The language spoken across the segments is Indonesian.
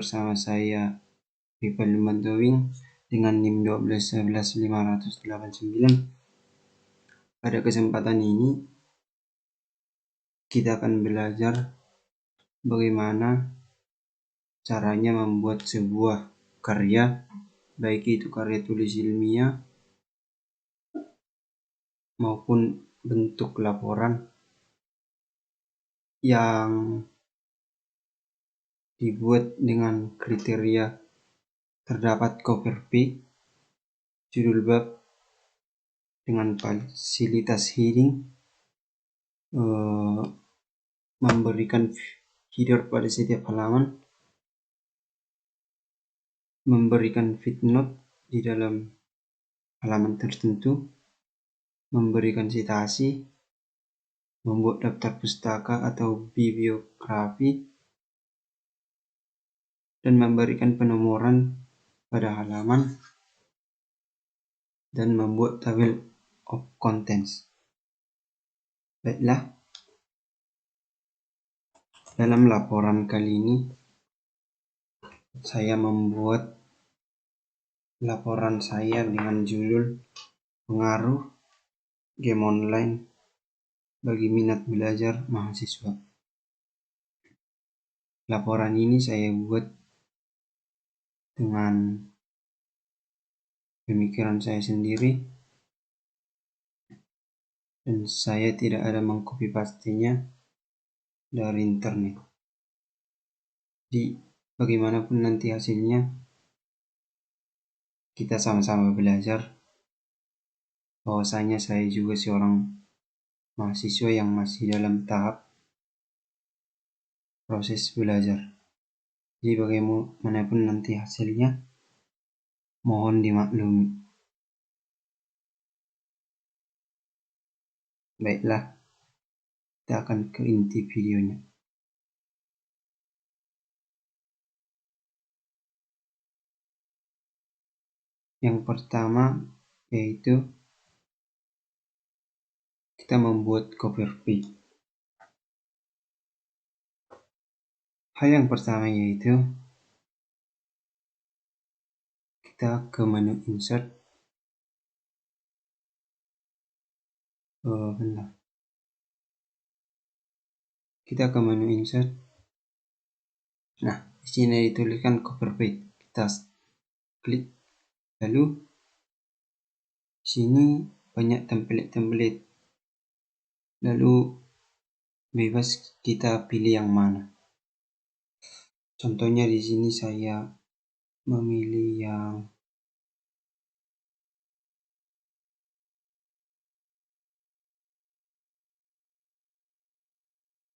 bersama saya Viva Lumantowing dengan NIM 1211589. Pada kesempatan ini kita akan belajar bagaimana caranya membuat sebuah karya, baik itu karya tulis ilmiah maupun bentuk laporan yang dibuat dengan kriteria terdapat cover page, judul bab dengan fasilitas heading, memberikan header pada setiap halaman, memberikan footnote di dalam halaman tertentu, memberikan citasi, membuat daftar pustaka atau bibliografi, dan memberikan penomoran pada halaman, dan membuat tabel of contents. Baiklah, dalam laporan kali ini saya membuat laporan saya dengan judul pengaruh game online bagi minat belajar mahasiswa. Laporan ini saya buat dengan pemikiran saya sendiri dan saya tidak ada mengcopy paste-nya dari internet. Jadi bagaimanapun nanti hasilnya, kita sama-sama belajar. Bahwasanya saya juga seorang mahasiswa yang masih dalam tahap proses belajar. Jadi bagaimanapun nanti hasilnya, mohon dimaklumi. Baiklah, kita akan ke inti videonya. Yang pertama yaitu kita membuat cover page. Hal yang pertama yaitu kita ke menu insert. Kita ke menu insert. Nah, di sini dituliskan cover page. Kita klik. Lalu di sini banyak template. Lalu bebas kita pilih yang mana. Contohnya di sini saya memilih yang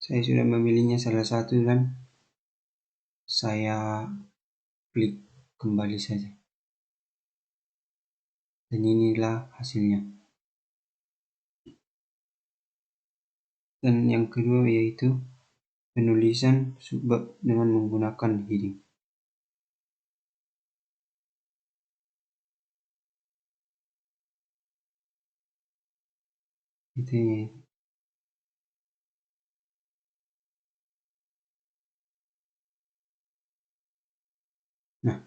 saya sudah memilihnya salah satu dan saya klik kembali saja. Dan inilah hasilnya. Dan yang kedua yaitu penulisan subbab dengan menggunakan heading. Nah,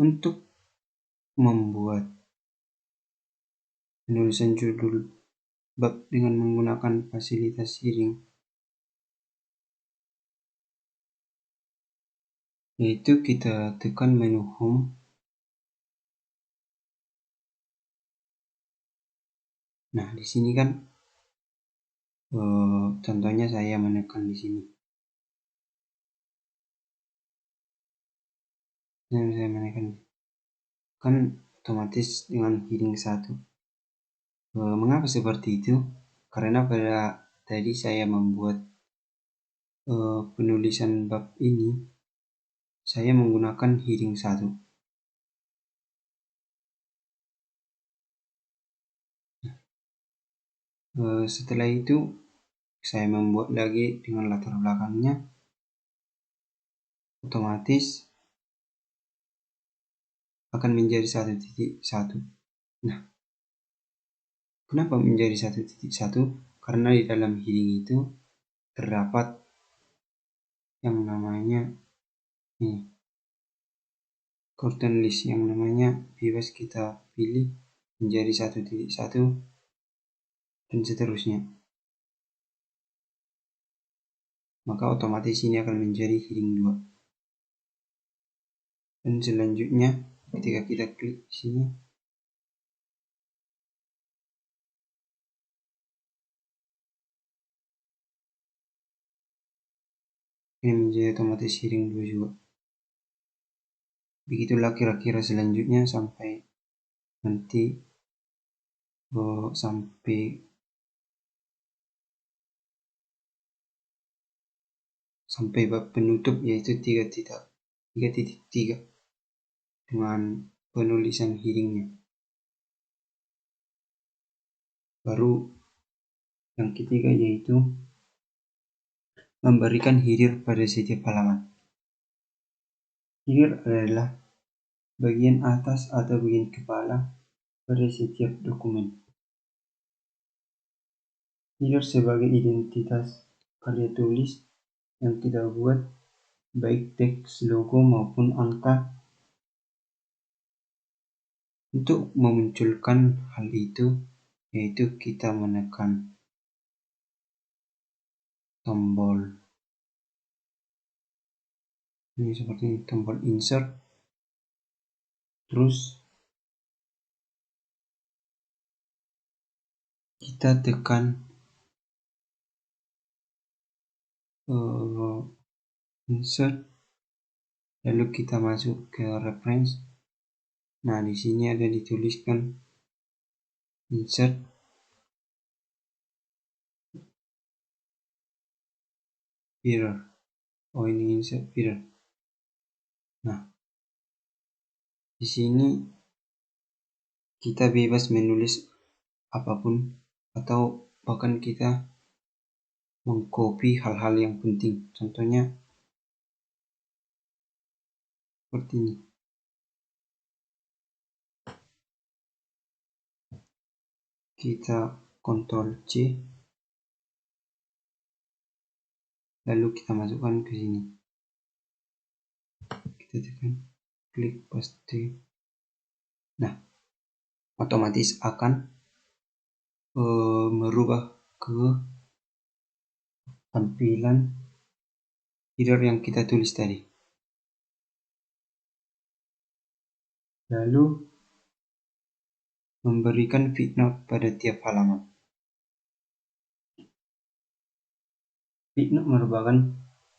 untuk membuat penulisan judul bab dengan menggunakan fasilitas heading, yaitu kita tekan menu home. Nah, di sini kan contohnya saya menekan di sini. Nah, saya menekan kan otomatis dengan heading 1. Mengapa seperti itu? Karena pada tadi saya membuat penulisan bab ini, saya menggunakan heading 1. Setelah itu saya membuat lagi dengan latar belakangnya, otomatis akan menjadi 1.1. Nah, kenapa menjadi 1.1? Karena di dalam heading itu terdapat yang namanya Nih, curtain list yang namanya bebas kita pilih menjadi 1.1 dan seterusnya. Maka otomatis ini akan menjadi heading 2. Dan selanjutnya ketika kita klik sini, ini menjadi otomatis heading 2 juga. Begitulah kira-kira selanjutnya sampai nanti sampai bab penutup, yaitu 3.3 dengan penulisan headingnya. Baru yang ketiga yaitu memberikan header pada setiap halaman. Header adalah bagian atas atau bagian kepala pada setiap dokumen. Header sebagai identitas karya tulis yang kita buat, baik teks, logo maupun angka. Untuk memunculkan hal itu, yaitu kita menekan tombol ini seperti ini, tombol insert, terus kita tekan insert, lalu kita masuk ke reference. Nah, di sini ada dituliskan insert header. Oh, ini insert header. Nah, di sini kita bebas menulis apapun atau bahkan kita mengcopy hal-hal yang penting. Contohnya seperti ini. Kita Ctrl C, lalu kita masukkan ke sini. Kita tekan klik paste. Nah, otomatis akan merubah ke tampilan header yang kita tulis tadi. Lalu memberikan footnote pada tiap halaman. Footnote merupakan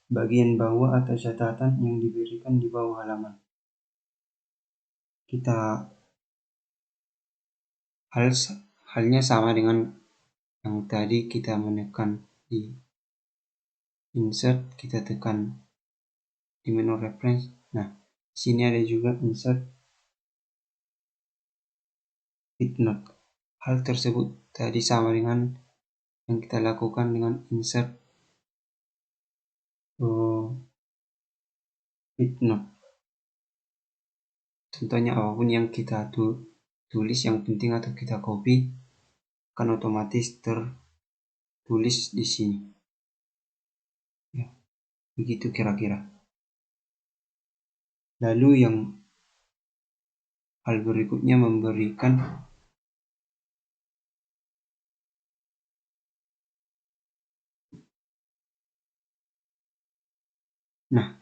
bagian bawah atau catatan yang diberikan di bawah halaman. Halnya sama dengan yang tadi, kita menekan di insert, kita tekan di menu reference. Nah, sini ada juga insert footnote. Hal tersebut tadi sama dengan yang kita lakukan dengan insert footnote. Contohnya apapun yang kita tulis yang penting atau kita copy akan otomatis tertulis di sini. Ya, begitu kira-kira. Lalu yang hal berikutnya memberikan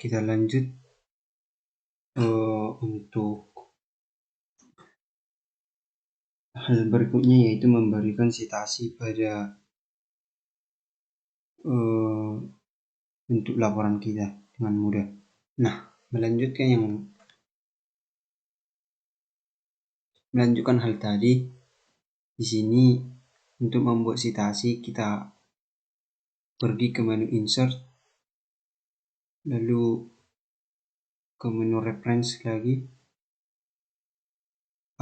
kita lanjut untuk hal berikutnya, yaitu memberikan citasi pada bentuk laporan kita dengan mudah. Nah, melanjutkan hal tadi. Di sini untuk membuat citasi kita pergi ke menu insert, lalu ke menu reference lagi.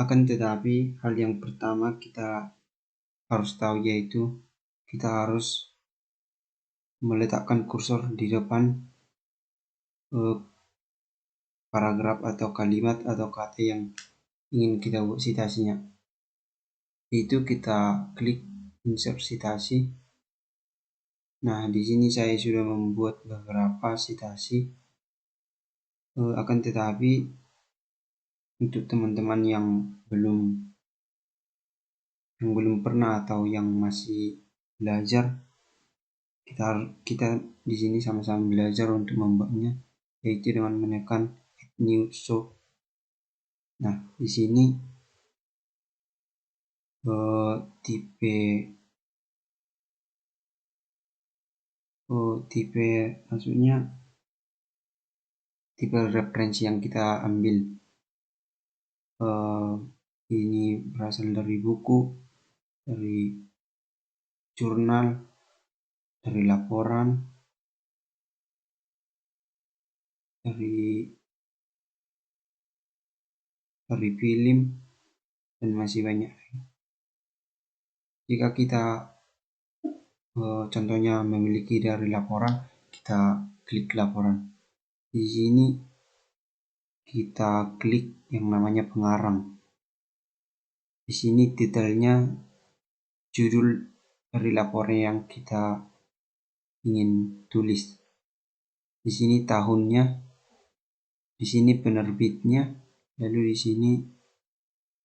Akan tetapi hal yang pertama kita harus tahu yaitu kita harus meletakkan kursor di depan paragraf atau kalimat atau kata yang ingin kita buat citasinya. Itu kita klik insert citasi. Nah, di sini saya sudah membuat beberapa citasi. Akan tetapi untuk teman-teman yang belum pernah atau yang masih belajar, kita di sini sama-sama belajar untuk membuatnya, yaitu dengan menekan add new show. Nah, di sini tipe maksudnya tipe referensi yang kita ambil ini berasal dari buku, dari jurnal, dari laporan, dari film, dan masih banyak. Jika kita contohnya memiliki dari laporan, kita klik laporan. Di sini kita klik yang namanya pengarang. Di sini detailnya judul dari laporan yang kita ingin tulis. Di sini tahunnya, di sini penerbitnya, lalu di sini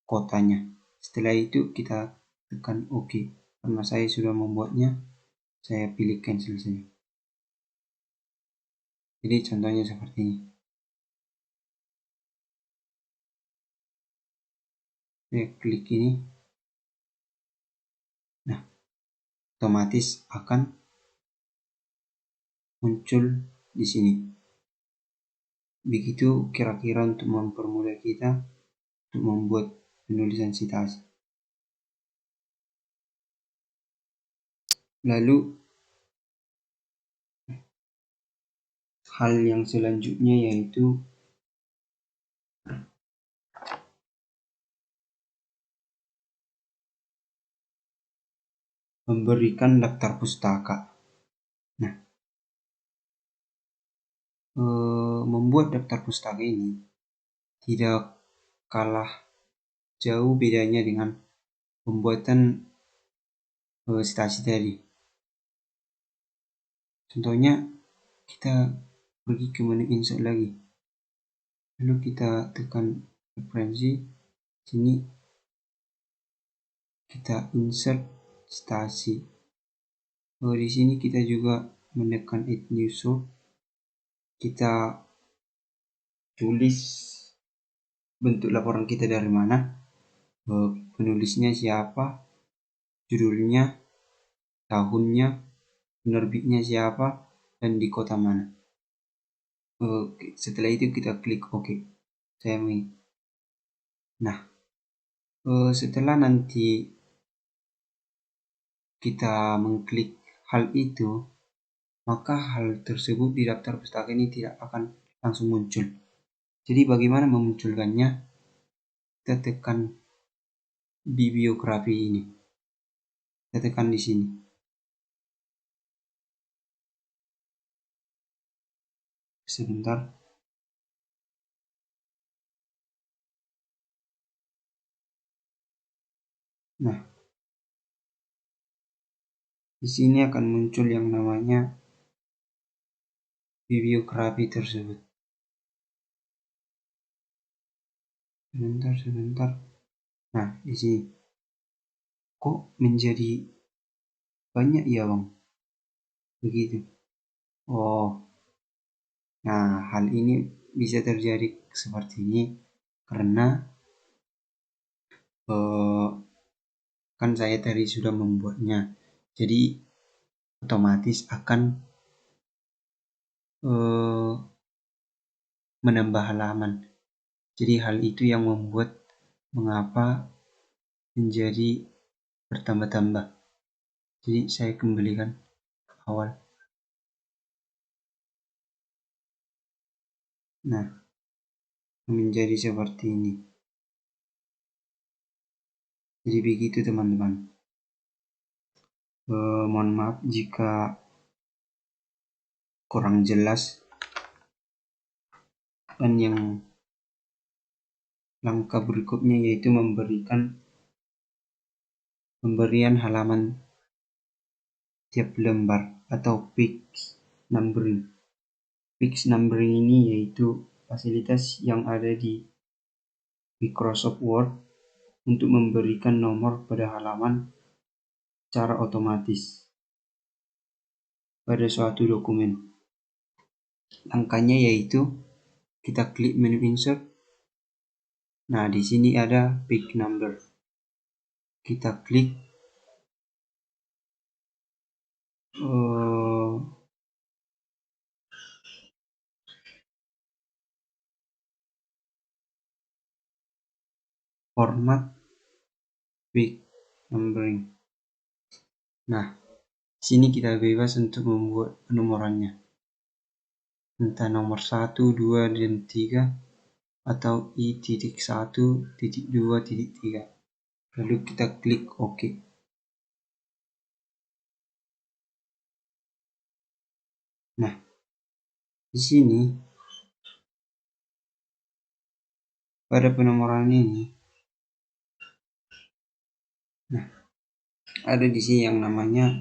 kotanya. Setelah itu kita tekan OK. Karena saya sudah membuatnya, saya pilih cancel saja. Jadi contohnya seperti ini. Saya klik ini. Nah, otomatis akan muncul di sini. Begitu kira-kira untuk mempermudah kita untuk membuat penulisan sitasi. Lalu hal yang selanjutnya yaitu memberikan daftar pustaka. Nah, membuat daftar pustaka ini tidak kalah jauh bedanya dengan pembuatan sitasi tadi. Contohnya, kita pergi ke menu insert lagi, lalu kita tekan referensi. Sini kita insert sitasi. Di sini kita juga menekan add new source. Kita tulis bentuk laporan kita dari mana, penulisnya siapa, judulnya, tahunnya, penerbitnya siapa, dan di kota mana. Setelah itu kita klik OK. Nah, setelah nanti kita mengklik hal itu, maka hal tersebut di daftar pustaka ini tidak akan langsung muncul. Jadi bagaimana memunculkannya? Kita tekan bibliografi ini. Kita tekan di sini. Sebentar. Nah, di sini akan muncul yang namanya bibliografi tersebut. Sebentar. Nah, di sini kok menjadi banyak ya, Bang? Begitu. Oh. Nah, hal ini bisa terjadi seperti ini karena kan saya tadi sudah membuatnya. Jadi otomatis akan menambah halaman. Jadi hal itu yang membuat mengapa menjadi bertambah-tambah. Jadi saya kembalikan ke awal. Nah, menjadi seperti ini. Jadi begitu teman-teman. Mohon maaf jika kurang jelas. Dan yang langkah berikutnya yaitu pemberian halaman tiap lembar atau page numbering. Page numbering ini yaitu fasilitas yang ada di Microsoft Word untuk memberikan nomor pada halaman secara otomatis pada suatu dokumen. Langkahnya yaitu kita klik menu insert. Nah, di sini ada page number. Kita klik format page numbering. Nah, sini kita bebas untuk membuat penomorannya, entah nomor 1, 2, dan 3 atau I.1.2.3. Lalu kita klik OK. Nah, di sini pada penomoran ini, nah, ada di sini yang namanya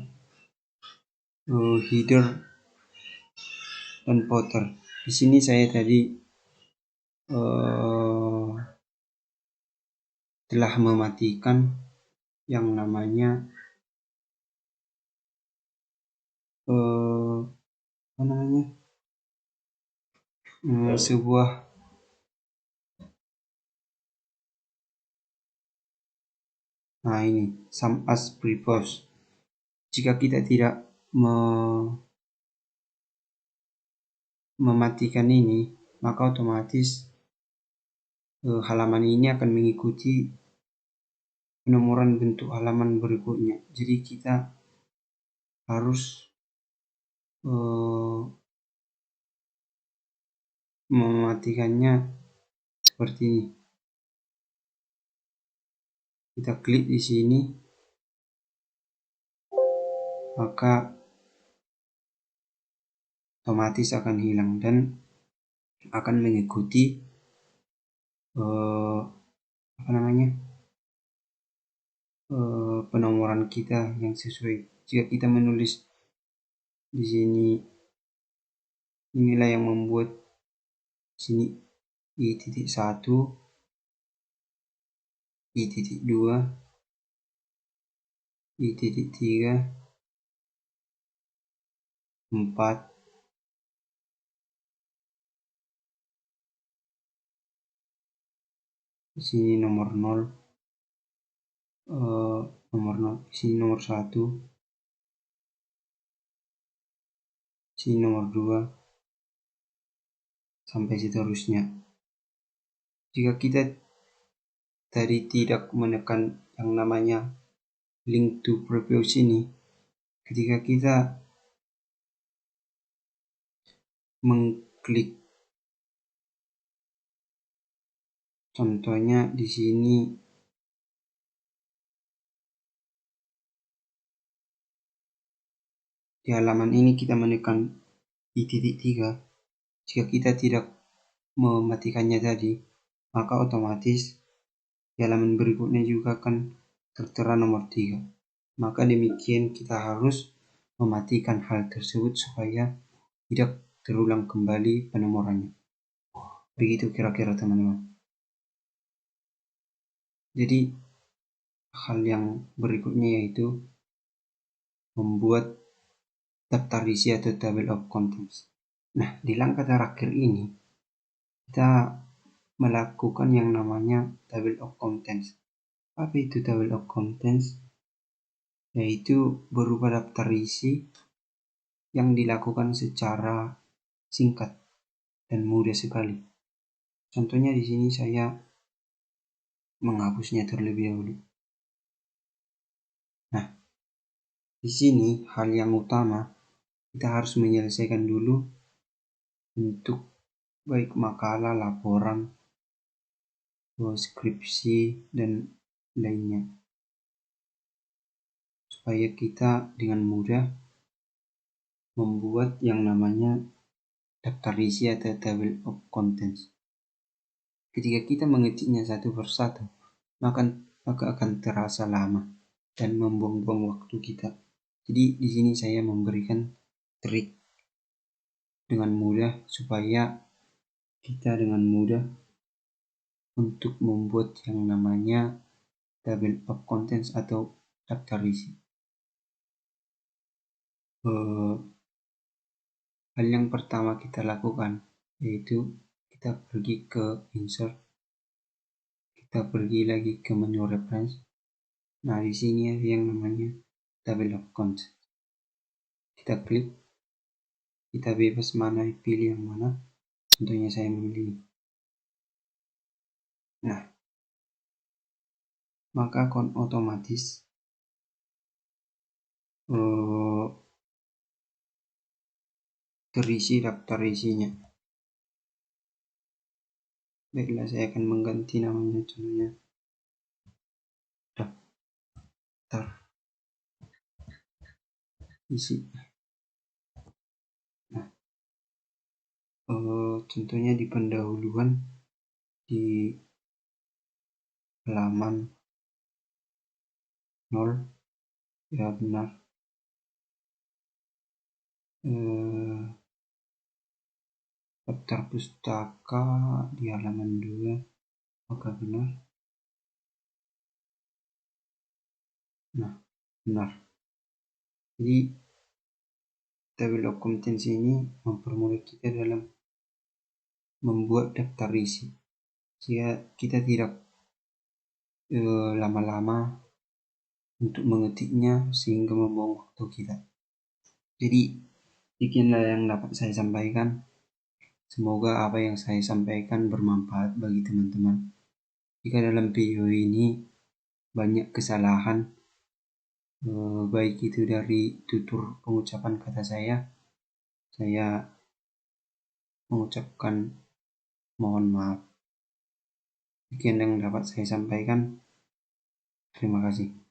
header dan footer. Di sini saya tadi telah mematikan yang namanya sebuah ini sum as previous. Jika kita tidak mematikan ini, maka otomatis halaman ini akan mengikuti penomoran bentuk halaman berikutnya. Jadi kita harus mematikannya seperti ini. Kita klik di sini, maka otomatis akan hilang dan akan mengikuti penomoran kita yang sesuai. Jika kita menulis di sini, inilah yang membuat sini I.1, I.2, I.3, 4, di sini nomor 0, di sini nomor 1, di sini nomor 2, sampai seterusnya. Jika kita tadi tidak menekan yang namanya link to previous ini, ketika kita mengklik, contohnya di sini di halaman ini kita menekan I.3, jika kita tidak mematikannya tadi, maka otomatis di halaman berikutnya juga akan tertera nomor 3. Maka demikian kita harus mematikan hal tersebut supaya tidak terulang kembali penomorannya. Begitu kira-kira teman-teman. Jadi hal yang berikutnya yaitu membuat daftar isi atau table of contents. Nah, di langkah terakhir ini kita melakukan yang namanya table of contents. Apa itu table of contents? Yaitu berupa daftar isi yang dilakukan secara singkat dan mudah sekali. Contohnya di sini saya menghapusnya terlebih dahulu. Nah, di sini hal yang utama kita harus menyelesaikan dulu untuk baik makalah, laporan, skripsi, dan lainnya, supaya kita dengan mudah membuat yang namanya daftar isi atau table of contents. Ketika kita mengetiknya satu persatu, maka akan terasa lama dan membuang-buang waktu kita. Jadi di sini saya memberikan trik dengan mudah supaya kita dengan mudah untuk membuat yang namanya table of contents atau daftar isi. Hal yang pertama kita lakukan yaitu kita pergi ke insert, kita pergi lagi ke menu reference. Nah, di sini ada yang namanya table of contents. Kita klik, kita bebas mana pilih yang mana. Contohnya saya memilih. Nah, maka otomatis terisi daftar isinya. Baiklah, saya akan mengganti namanya, contohnya daftar isi. Nah, contohnya di pendahuluan di halaman 0 ya benar. Daftar pustaka di halaman 2 maka benar. Nah, benar. Jadi table of contents ini mempermudah kita dalam membuat daftar isi, sehingga kita tidak lama-lama untuk mengetiknya sehingga membuang waktu kita. Jadi sekianlah yang dapat saya sampaikan. Semoga apa yang saya sampaikan bermanfaat bagi teman-teman. Jika dalam video ini banyak kesalahan, baik itu dari tutur pengucapan kata saya mengucapkan mohon maaf. Sekian yang dapat saya sampaikan. Terima kasih.